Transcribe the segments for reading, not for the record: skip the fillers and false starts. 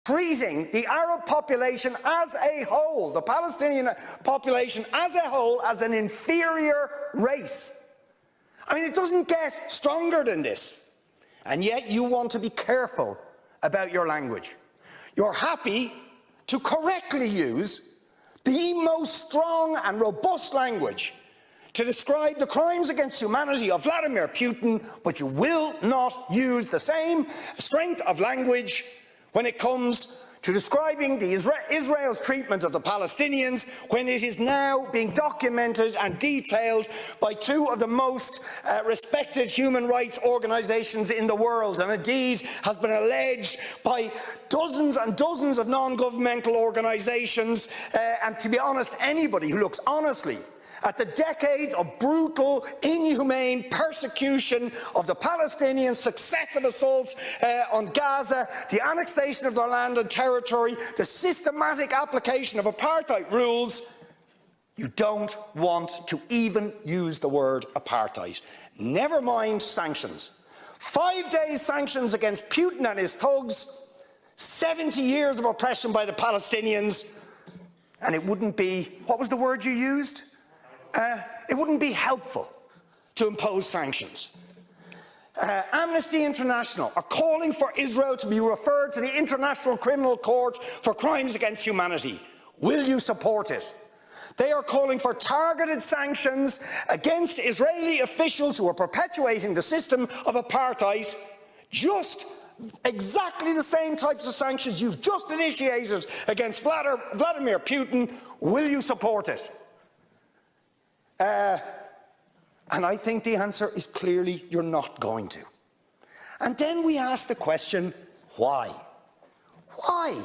treating the Arab population as a whole, the Palestinian population as a whole, as an inferior race. I mean, it doesn't get stronger than this. And yet you want to be careful about your language. You're happy to correctly use the most strong and robust language to describe the crimes against humanity of Vladimir Putin, but you will not use the same strength of language when it comes to describing Israel's treatment of the Palestinians, when it is now being documented and detailed by two of the most respected human rights organisations in the world, and indeed has been alleged by dozens and dozens of non-governmental organisations, and to be honest, anybody who looks honestly at the decades of brutal, inhumane persecution of the Palestinians, successive assaults on Gaza, the annexation of their land and territory, the systematic application of apartheid rules, you don't want to even use the word apartheid. Never mind sanctions. 5 days sanctions against Putin and his thugs, 70 years of oppression by the Palestinians, and it wouldn't be, what was the word you used? It wouldn't be helpful to impose sanctions. Amnesty International are calling for Israel to be referred to the International Criminal Court for crimes against humanity. Will you support it? They are calling for targeted sanctions against Israeli officials who are perpetuating the system of apartheid, just exactly the same types of sanctions you've just initiated against Vladimir Putin. Will you support it? And I think the answer is clearly you're not going to. And then we ask the question, why? Why?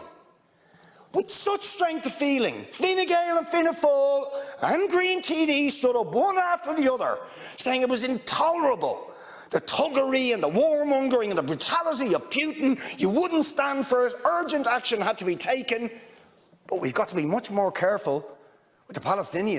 With such strength of feeling, Fine Gael and Fianna Fáil and Green TD stood up one after the other, saying it was intolerable, the thuggery and the warmongering and the brutality of Putin. You wouldn't stand for it. Urgent action had to be taken. But we've got to be much more careful with the Palestinians.